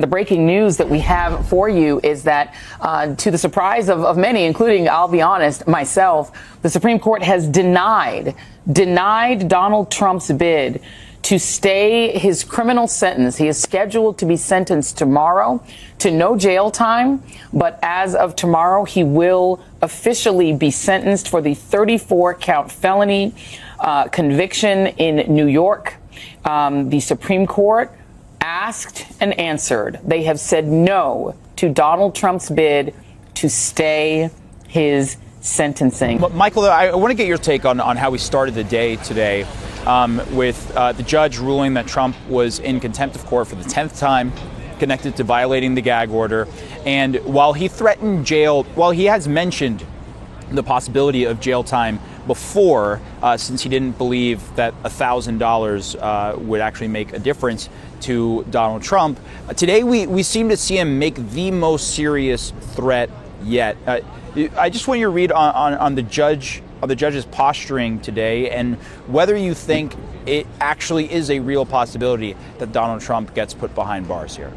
The breaking news that we have for you is that, to the surprise of many, including, I'll be honest, myself, the Supreme Court has denied Donald Trump's bid to stay his criminal sentence. He is scheduled to be sentenced tomorrow to no jail time, but as of tomorrow, he will officially be sentenced for the 34-count felony conviction in New York. The Supreme Court asked and answered. They have said no to Donald Trump's bid to stay his sentencing. Michael, I want to get your take on how we started the day today with the judge ruling that Trump was in contempt of court for the 10th time, connected to violating the gag order. And while he threatened jail, while he has mentioned the possibility of jail time before, since he didn't believe that $1,000 would actually make a difference to Donald Trump, today we seem to see him make the most serious threat yet. I just want you to read on the judge's posturing today and whether you think it actually is a real possibility that Donald Trump gets put behind bars here.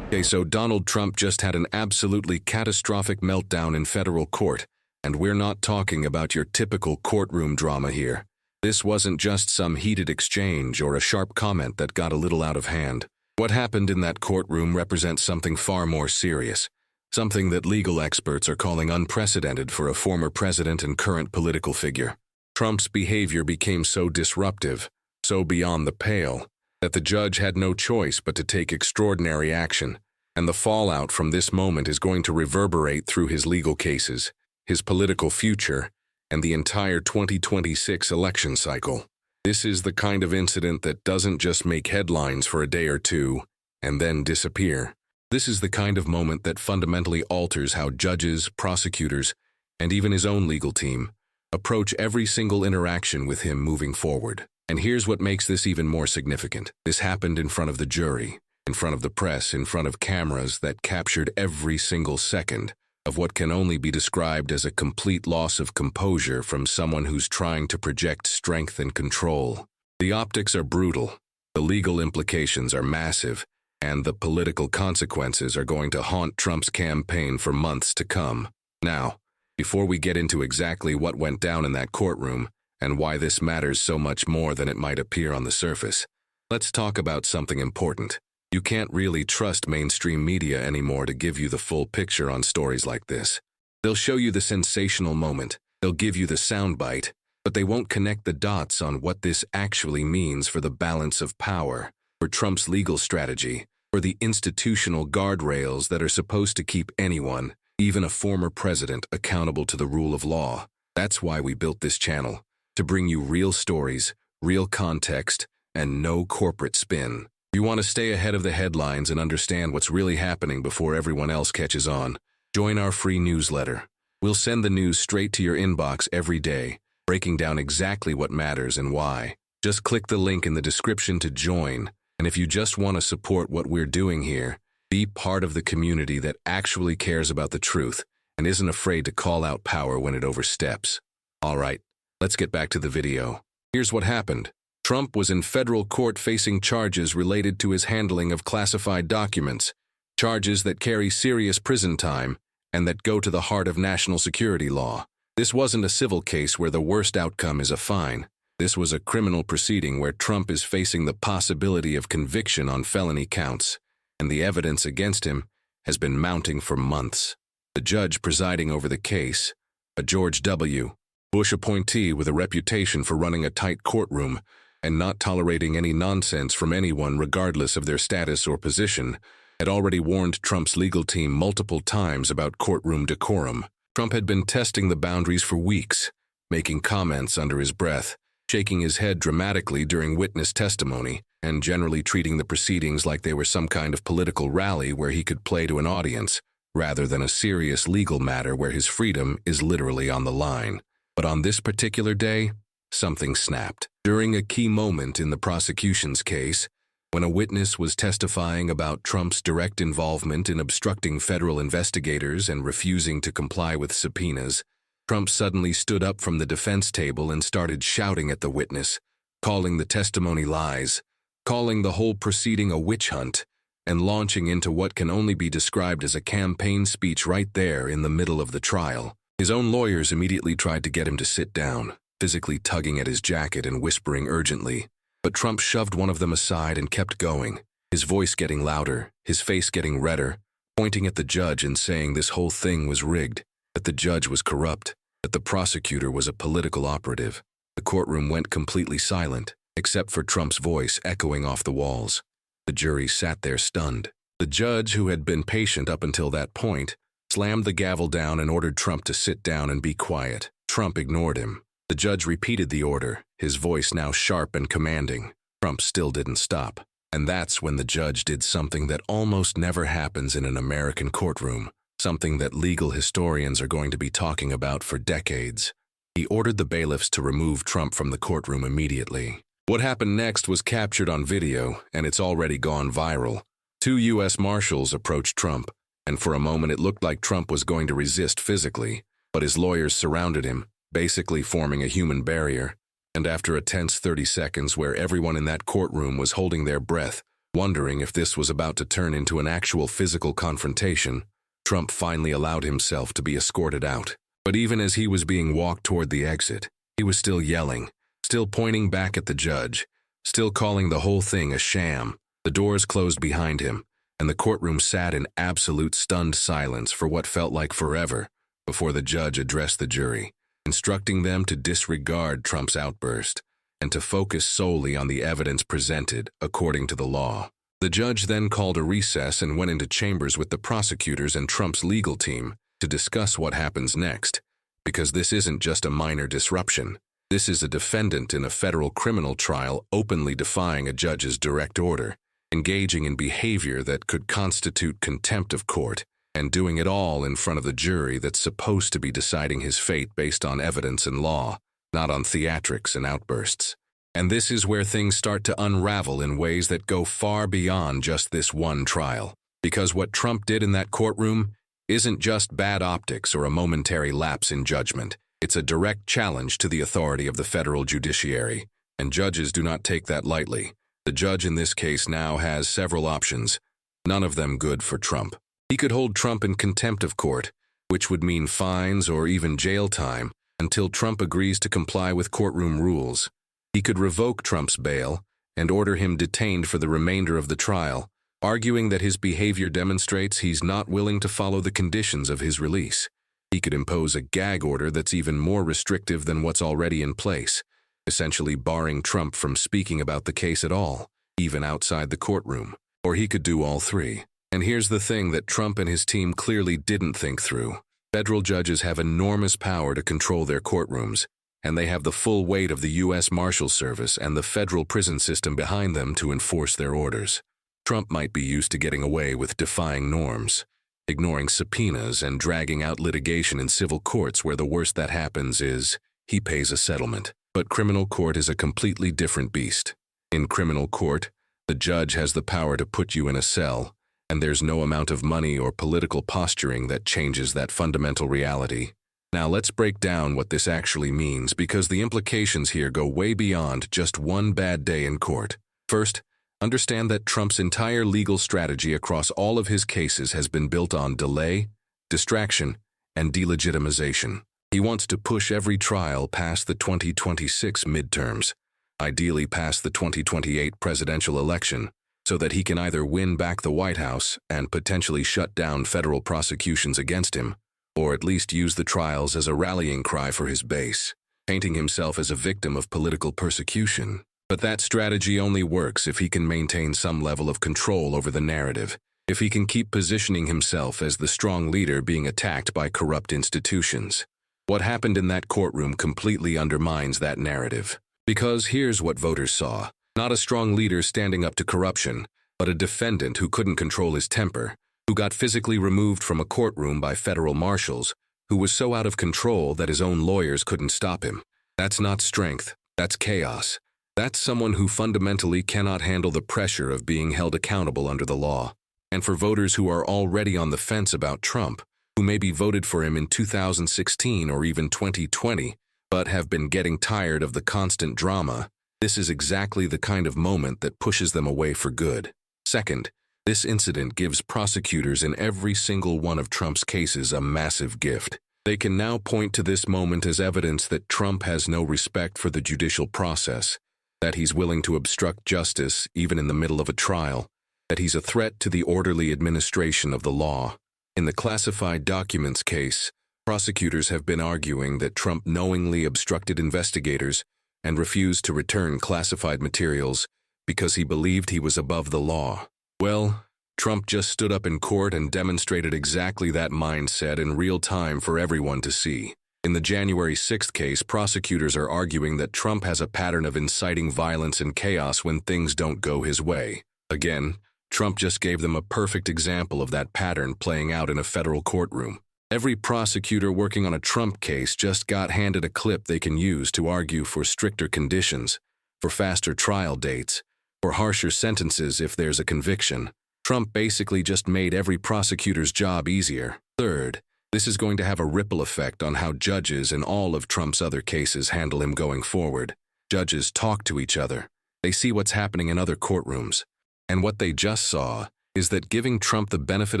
Okay, so Donald Trump just had an absolutely catastrophic meltdown in federal court. And we're not talking about your typical courtroom drama here. This wasn't just some heated exchange or a sharp comment that got a little out of hand. What happened in that courtroom represents something far more serious, something that legal experts are calling unprecedented for a former president and current political figure. Trump's behavior became so disruptive, so beyond the pale, that the judge had no choice but to take extraordinary action, and the fallout from this moment is going to reverberate through his legal cases, his political future, and the entire 2026 election cycle. This is the kind of incident that doesn't just make headlines for a day or two and then disappear. This is the kind of moment that fundamentally alters how judges, prosecutors, and even his own legal team approach every single interaction with him moving forward. And here's what makes this even more significant. This happened in front of the jury, in front of the press, in front of cameras that captured every single second of what can only be described as a complete loss of composure from someone who's trying to project strength and control. The optics are brutal, the legal implications are massive, and the political consequences are going to haunt Trump's campaign for months to come. Now, before we get into exactly what went down in that courtroom and why this matters so much more than it might appear on the surface, let's talk about something important. You can't really trust mainstream media anymore to give you the full picture on stories like this. They'll show you the sensational moment, they'll give you the soundbite, but they won't connect the dots on what this actually means for the balance of power, for Trump's legal strategy, for the institutional guardrails that are supposed to keep anyone, even a former president, accountable to the rule of law. That's why we built this channel, to bring you real stories, real context, and no corporate spin. If you want to stay ahead of the headlines and understand what's really happening before everyone else catches on, join our free newsletter. We'll send the news straight to your inbox every day, breaking down exactly what matters and why. Just click the link in the description to join, and if you just want to support what we're doing here, be part of the community that actually cares about the truth and isn't afraid to call out power when it oversteps. All right, let's get back to the video. Here's what happened. Trump was in federal court facing charges related to his handling of classified documents, charges that carry serious prison time and that go to the heart of national security law. This wasn't a civil case where the worst outcome is a fine. This was a criminal proceeding where Trump is facing the possibility of conviction on felony counts, and the evidence against him has been mounting for months. The judge presiding over the case, a George W. Bush appointee with a reputation for running a tight courtroom and not tolerating any nonsense from anyone regardless of their status or position, had already warned Trump's legal team multiple times about courtroom decorum. Trump had been testing the boundaries for weeks, making comments under his breath, shaking his head dramatically during witness testimony, and generally treating the proceedings like they were some kind of political rally where he could play to an audience, rather than a serious legal matter where his freedom is literally on the line. But on this particular day, something snapped. During a key moment in the prosecution's case, when a witness was testifying about Trump's direct involvement in obstructing federal investigators and refusing to comply with subpoenas, Trump suddenly stood up from the defense table and started shouting at the witness, calling the testimony lies, calling the whole proceeding a witch hunt, and launching into what can only be described as a campaign speech right there in the middle of the trial. His own lawyers immediately tried to get him to sit down, physically tugging at his jacket and whispering urgently. But Trump shoved one of them aside and kept going, his voice getting louder, his face getting redder, pointing at the judge and saying this whole thing was rigged, that the judge was corrupt, that the prosecutor was a political operative. The courtroom went completely silent, except for Trump's voice echoing off the walls. The jury sat there stunned. The judge, who had been patient up until that point, slammed the gavel down and ordered Trump to sit down and be quiet. Trump ignored him. The judge repeated the order, his voice now sharp and commanding. Trump still didn't stop. And that's when the judge did something that almost never happens in an American courtroom, something that legal historians are going to be talking about for decades. He ordered the bailiffs to remove Trump from the courtroom immediately. What happened next was captured on video, and it's already gone viral. 2 U.S. Marshals approached Trump, and for a moment it looked like Trump was going to resist physically, but his lawyers surrounded him, basically forming a human barrier. And after a tense 30 seconds where everyone in that courtroom was holding their breath, wondering if this was about to turn into an actual physical confrontation, Trump finally allowed himself to be escorted out. But even as he was being walked toward the exit, he was still yelling, still pointing back at the judge, still calling the whole thing a sham. The doors closed behind him, and the courtroom sat in absolute stunned silence for what felt like forever before the judge addressed the jury, instructing them to disregard Trump's outburst and to focus solely on the evidence presented according to the law. The judge then called a recess and went into chambers with the prosecutors and Trump's legal team to discuss what happens next, because this isn't just a minor disruption. This is a defendant in a federal criminal trial openly defying a judge's direct order, engaging in behavior that could constitute contempt of court, and doing it all in front of the jury that's supposed to be deciding his fate based on evidence and law, not on theatrics and outbursts. And this is where things start to unravel in ways that go far beyond just this one trial. Because what Trump did in that courtroom isn't just bad optics or a momentary lapse in judgment. It's a direct challenge to the authority of the federal judiciary, and judges do not take that lightly. The judge in this case now has several options, none of them good for Trump. He could hold Trump in contempt of court, which would mean fines or even jail time until Trump agrees to comply with courtroom rules. He could revoke Trump's bail and order him detained for the remainder of the trial, arguing that his behavior demonstrates he's not willing to follow the conditions of his release. He could impose a gag order that's even more restrictive than what's already in place, essentially barring Trump from speaking about the case at all, even outside the courtroom. Or he could do all three. And here's the thing that Trump and his team clearly didn't think through. Federal judges have enormous power to control their courtrooms, and they have the full weight of the U.S. Marshal Service and the federal prison system behind them to enforce their orders. Trump might be used to getting away with defying norms, ignoring subpoenas and dragging out litigation in civil courts where the worst that happens is he pays a settlement. But criminal court is a completely different beast. In criminal court, the judge has the power to put you in a cell, and there's no amount of money or political posturing that changes that fundamental reality. Now let's break down what this actually means, because the implications here go way beyond just one bad day in court. First, understand that Trump's entire legal strategy across all of his cases has been built on delay, distraction, and delegitimization. He wants to push every trial past the 2026 midterms, ideally past the 2028 presidential election, so that he can either win back the White House and potentially shut down federal prosecutions against him, or at least use the trials as a rallying cry for his base, painting himself as a victim of political persecution. But that strategy only works if he can maintain some level of control over the narrative, if he can keep positioning himself as the strong leader being attacked by corrupt institutions. What happened in that courtroom completely undermines that narrative. Because here's what voters saw. Not a strong leader standing up to corruption, but a defendant who couldn't control his temper, who got physically removed from a courtroom by federal marshals, who was so out of control that his own lawyers couldn't stop him. That's not strength, that's chaos. That's someone who fundamentally cannot handle the pressure of being held accountable under the law. And for voters who are already on the fence about Trump, who maybe voted for him in 2016 or even 2020, but have been getting tired of the constant drama, this is exactly the kind of moment that pushes them away for good. Second, This incident gives prosecutors in every single one of Trump's cases a massive gift. They can now point to this moment as evidence that Trump has no respect for the judicial process, that he's willing to obstruct justice even in the middle of a trial, that he's a threat to the orderly administration of the law. In the classified documents case, prosecutors have been arguing that Trump knowingly obstructed investigators and refused to return classified materials because he believed he was above the law. Well, Trump just stood up in court and demonstrated exactly that mindset in real time for everyone to see. In the January 6th case, prosecutors are arguing that Trump has a pattern of inciting violence and chaos when things don't go his way. Again, Trump just gave them a perfect example of that pattern playing out in a federal courtroom. Every prosecutor working on a Trump case just got handed a clip they can use to argue for stricter conditions, for faster trial dates, for harsher sentences if there's a conviction. Trump basically just made every prosecutor's job easier. Third, this is going to have a ripple effect on how judges in all of Trump's other cases handle him going forward. Judges talk to each other. They see what's happening in other courtrooms. And what they just saw is that giving Trump the benefit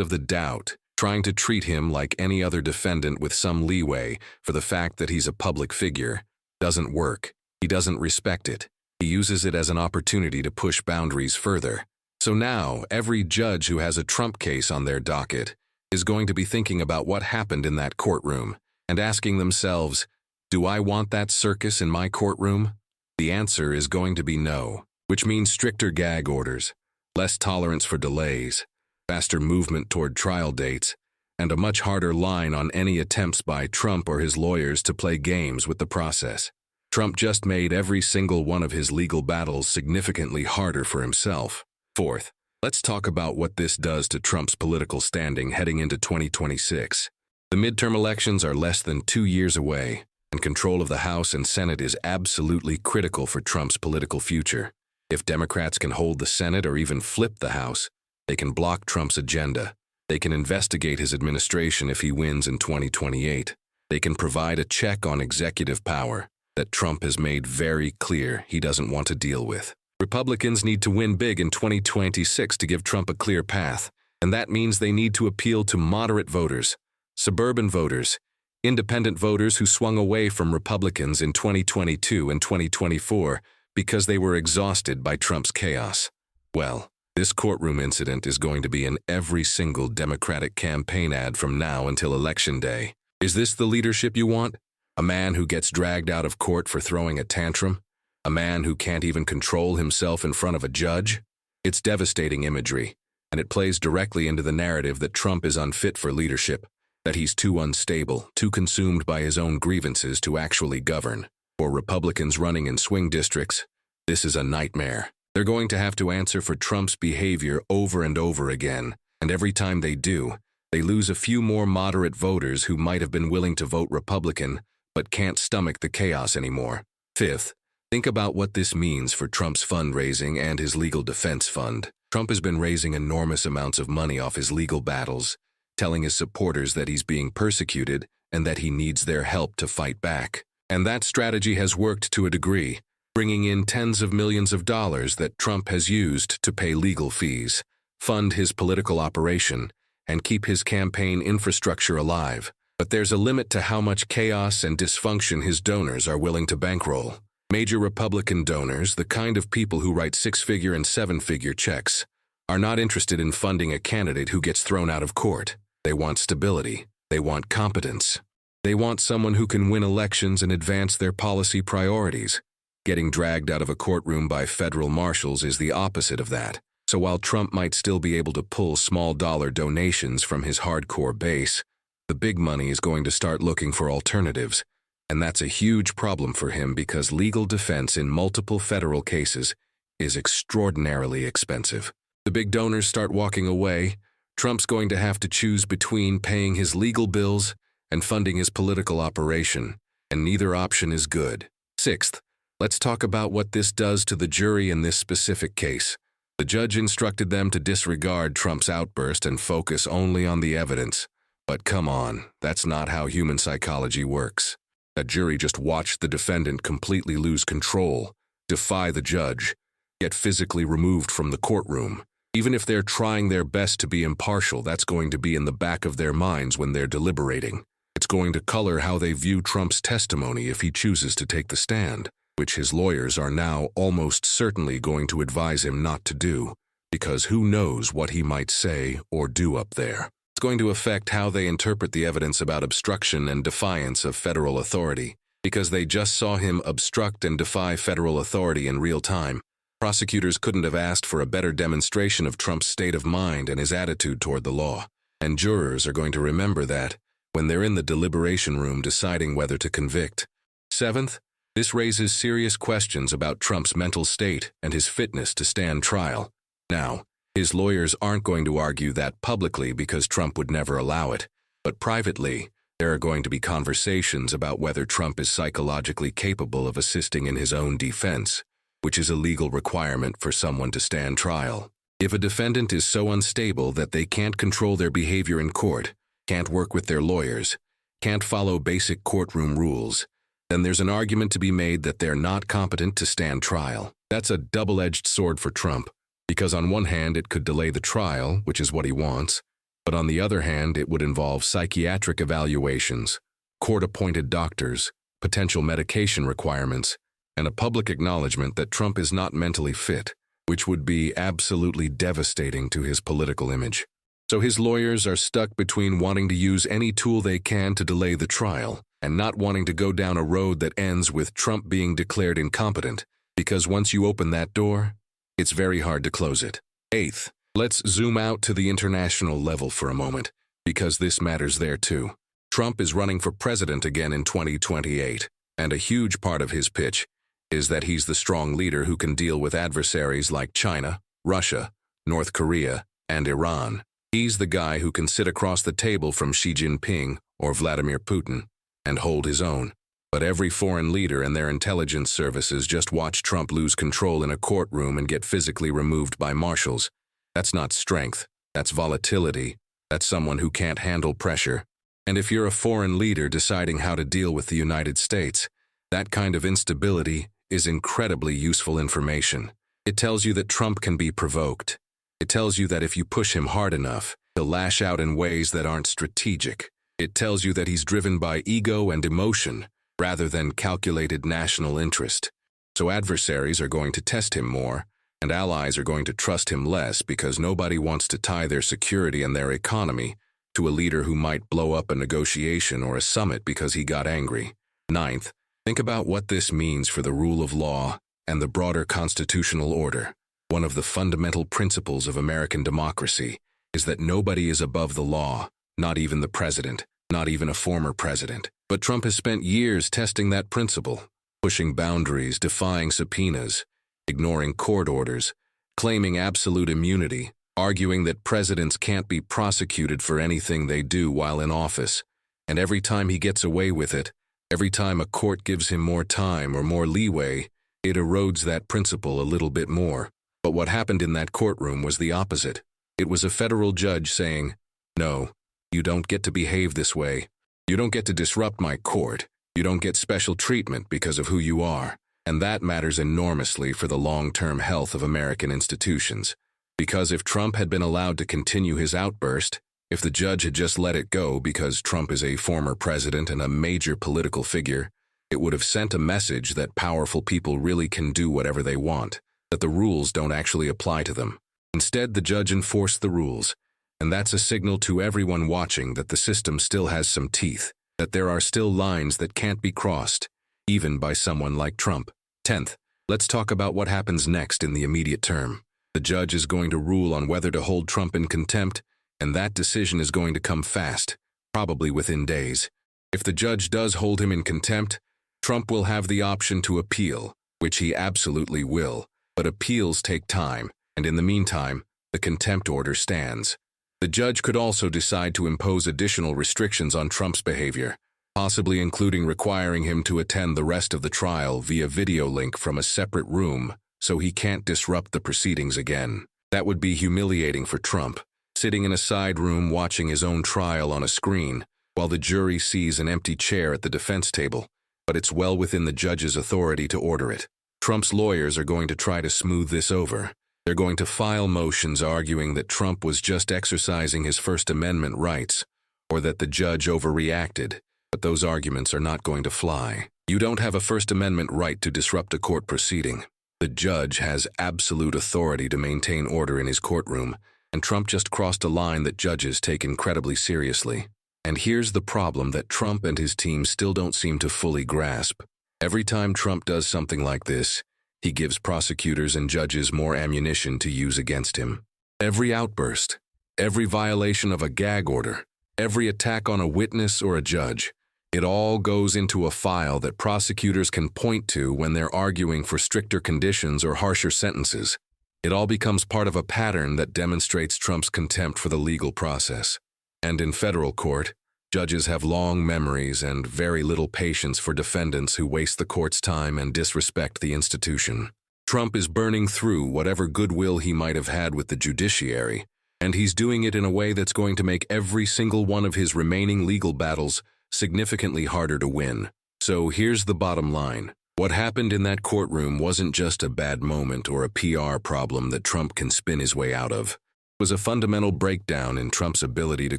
of the doubt, trying to treat him like any other defendant with some leeway for the fact that he's a public figure, doesn't work. He doesn't respect it. He uses it as an opportunity to push boundaries further. So now, every judge who has a Trump case on their docket is going to be thinking about what happened in that courtroom and asking themselves, do I want that circus in my courtroom? The answer is going to be no, which means stricter gag orders, less tolerance for delays, faster movement toward trial dates, and a much harder line on any attempts by Trump or his lawyers to play games with the process. Trump just made every single one of his legal battles significantly harder for himself. Fourth, let's talk about what this does to Trump's political standing heading into 2026. The midterm elections are less than 2 years away, and control of the House and Senate is absolutely critical for Trump's political future. If Democrats can hold the Senate or even flip the House, they can block Trump's agenda. They can investigate his administration if he wins in 2028. They can provide a check on executive power that Trump has made very clear he doesn't want to deal with. Republicans need to win big in 2026 to give Trump a clear path, and that means they need to appeal to moderate voters, suburban voters, independent voters who swung away from Republicans in 2022 and 2024 because they were exhausted by Trump's chaos. Well, this courtroom incident is going to be in every single Democratic campaign ad from now until Election Day. Is this the leadership you want? A man who gets dragged out of court for throwing a tantrum? A man who can't even control himself in front of a judge? It's devastating imagery, and it plays directly into the narrative that Trump is unfit for leadership, that he's too unstable, too consumed by his own grievances to actually govern. For Republicans running in swing districts, this is a nightmare. They're going to have to answer for Trump's behavior over and over again, and every time they do, they lose a few more moderate voters who might have been willing to vote Republican but can't stomach the chaos anymore. Fifth, think about what this means for Trump's fundraising and his legal defense fund. Trump has been raising enormous amounts of money off his legal battles, telling his supporters that he's being persecuted and that he needs their help to fight back. And that strategy has worked to a degree, bringing in tens of millions of dollars that Trump has used to pay legal fees, fund his political operation, and keep his campaign infrastructure alive. But there's a limit to how much chaos and dysfunction his donors are willing to bankroll. Major Republican donors, the kind of people who write six-figure and seven-figure checks, are not interested in funding a candidate who gets thrown out of court. They want stability. They want competence. They want someone who can win elections and advance their policy priorities. Getting dragged out of a courtroom by federal marshals is the opposite of that. So while Trump might still be able to pull small-dollar donations from his hardcore base, the big money is going to start looking for alternatives. And that's a huge problem for him because legal defense in multiple federal cases is extraordinarily expensive. The big donors start walking away. Trump's going to have to choose between paying his legal bills and funding his political operation, and neither option is good. Sixth, let's talk about what this does to the jury in this specific case. The judge instructed them to disregard Trump's outburst and focus only on the evidence. But come on, that's not how human psychology works. That jury just watched the defendant completely lose control, defy the judge, get physically removed from the courtroom, Even if they're trying their best to be impartial, that's going to be in the back of their minds when they're deliberating. It's going to color how they view Trump's testimony if he chooses to take the stand, which his lawyers are now almost certainly going to advise him not to do, because who knows what he might say or do up there. It's going to affect how they interpret the evidence about obstruction and defiance of federal authority, because they just saw him obstruct and defy federal authority in real time. Prosecutors couldn't have asked for a better demonstration of Trump's state of mind and his attitude toward the law. And jurors are going to remember that when they're in the deliberation room deciding whether to convict. Seventh, this raises serious questions about Trump's mental state and his fitness to stand trial. Now, his lawyers aren't going to argue that publicly because Trump would never allow it, but privately, there are going to be conversations about whether Trump is psychologically capable of assisting in his own defense, which is a legal requirement for someone to stand trial. If a defendant is so unstable that they can't control their behavior in court, can't work with their lawyers, can't follow basic courtroom rules, then there's an argument to be made that they're not competent to stand trial. That's a double-edged sword for Trump, because on one hand it could delay the trial, which is what he wants, but on the other hand it would involve psychiatric evaluations, court-appointed doctors, potential medication requirements, and a public acknowledgement that Trump is not mentally fit, which would be absolutely devastating to his political image. So his lawyers are stuck between wanting to use any tool they can to delay the trial and not wanting to go down a road that ends with Trump being declared incompetent, because once you open that door, it's very hard to close it. Eighth, let's zoom out to the international level for a moment, because this matters there too. Trump is running for president again in 2028, and a huge part of his pitch is that he's the strong leader who can deal with adversaries like China, Russia, North Korea, and Iran. He's the guy who can sit across the table from Xi Jinping or Vladimir Putin and hold his own. But every foreign leader and their intelligence services just watch Trump lose control in a courtroom and get physically removed by marshals. That's not strength, that's volatility, that's someone who can't handle pressure. And if you're a foreign leader deciding how to deal with the United States, that kind of instability is incredibly useful information. It tells you that Trump can be provoked. It tells you that if you push him hard enough, he'll lash out in ways that aren't strategic. It tells you that he's driven by ego and emotion rather than calculated national interest. So adversaries are going to test him more, and allies are going to trust him less because nobody wants to tie their security and their economy to a leader who might blow up a negotiation or a summit because he got angry. Ninth, think about what this means for the rule of law and the broader constitutional order. One of the fundamental principles of American democracy is that nobody is above the law, not even the president, not even a former president. But Trump has spent years testing that principle, pushing boundaries, defying subpoenas, ignoring court orders, claiming absolute immunity, arguing that presidents can't be prosecuted for anything they do while in office. And every time he gets away with it, every time a court gives him more time or more leeway, it erodes that principle a little bit more. But what happened in that courtroom was the opposite. It was a federal judge saying, "No, you don't get to behave this way. You don't get to disrupt my court. You don't get special treatment because of who you are." And that matters enormously for the long-term health of American institutions. Because if Trump had been allowed to continue his outburst, if the judge had just let it go because Trump is a former president and a major political figure, it would have sent a message that powerful people really can do whatever they want, that the rules don't actually apply to them. Instead, the judge enforced the rules, and that's a signal to everyone watching that the system still has some teeth, that there are still lines that can't be crossed, even by someone like Trump. 10th, let's talk about what happens next in the immediate term. The judge is going to rule on whether to hold Trump in contempt, and that decision is going to come fast, probably within days. If the judge does hold him in contempt, Trump will have the option to appeal, which he absolutely will, but appeals take time, and in the meantime, the contempt order stands. The judge could also decide to impose additional restrictions on Trump's behavior, possibly including requiring him to attend the rest of the trial via video link from a separate room so he can't disrupt the proceedings again. That would be humiliating for Trump, sitting in a side room watching his own trial on a screen, while the jury sees an empty chair at the defense table, but it's well within the judge's authority to order it. Trump's lawyers are going to try to smooth this over. They're going to file motions arguing that Trump was just exercising his First Amendment rights, or that the judge overreacted, but those arguments are not going to fly. You don't have a First Amendment right to disrupt a court proceeding. The judge has absolute authority to maintain order in his courtroom, and Trump just crossed a line that judges take incredibly seriously. And here's the problem that Trump and his team still don't seem to fully grasp. Every time Trump does something like this, he gives prosecutors and judges more ammunition to use against him. Every outburst, every violation of a gag order, every attack on a witness or a judge, it all goes into a file that prosecutors can point to when they're arguing for stricter conditions or harsher sentences. It all becomes part of a pattern that demonstrates Trump's contempt for the legal process. And in federal court, judges have long memories and very little patience for defendants who waste the court's time and disrespect the institution. Trump is burning through whatever goodwill he might have had with the judiciary, and he's doing it in a way that's going to make every single one of his remaining legal battles significantly harder to win. So here's the bottom line. What happened in that courtroom wasn't just a bad moment or a PR problem that Trump can spin his way out of. It was a fundamental breakdown in Trump's ability to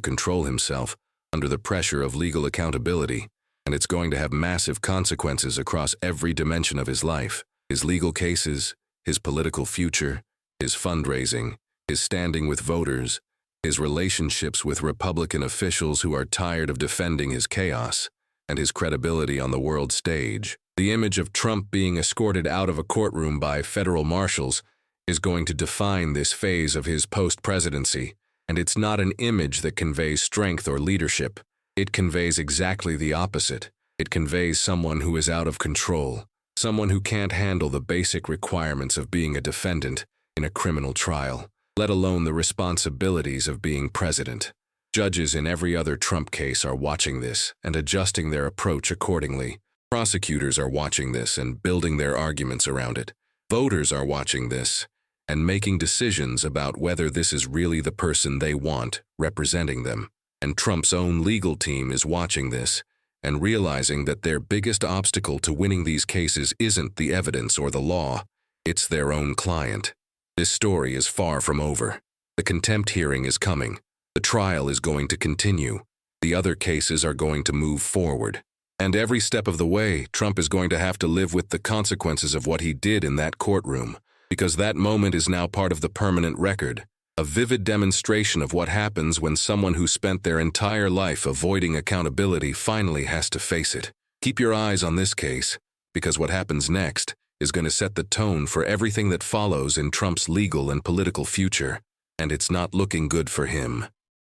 control himself under the pressure of legal accountability, and it's going to have massive consequences across every dimension of his life. His legal cases, his political future, his fundraising, his standing with voters, his relationships with Republican officials who are tired of defending his chaos, and his credibility on the world stage. The image of Trump being escorted out of a courtroom by federal marshals is going to define this phase of his post-presidency, and it's not an image that conveys strength or leadership. It conveys exactly the opposite. It conveys someone who is out of control, someone who can't handle the basic requirements of being a defendant in a criminal trial, let alone the responsibilities of being president. Judges in every other Trump case are watching this and adjusting their approach accordingly. Prosecutors are watching this and building their arguments around it. Voters are watching this and making decisions about whether this is really the person they want representing them. And Trump's own legal team is watching this and realizing that their biggest obstacle to winning these cases isn't the evidence or the law, it's their own client. This story is far from over. The contempt hearing is coming. The trial is going to continue. The other cases are going to move forward. And every step of the way, Trump is going to have to live with the consequences of what he did in that courtroom, because that moment is now part of the permanent record, a vivid demonstration of what happens when someone who spent their entire life avoiding accountability finally has to face it. Keep your eyes on this case, because what happens next is going to set the tone for everything that follows in Trump's legal and political future, and it's not looking good for him.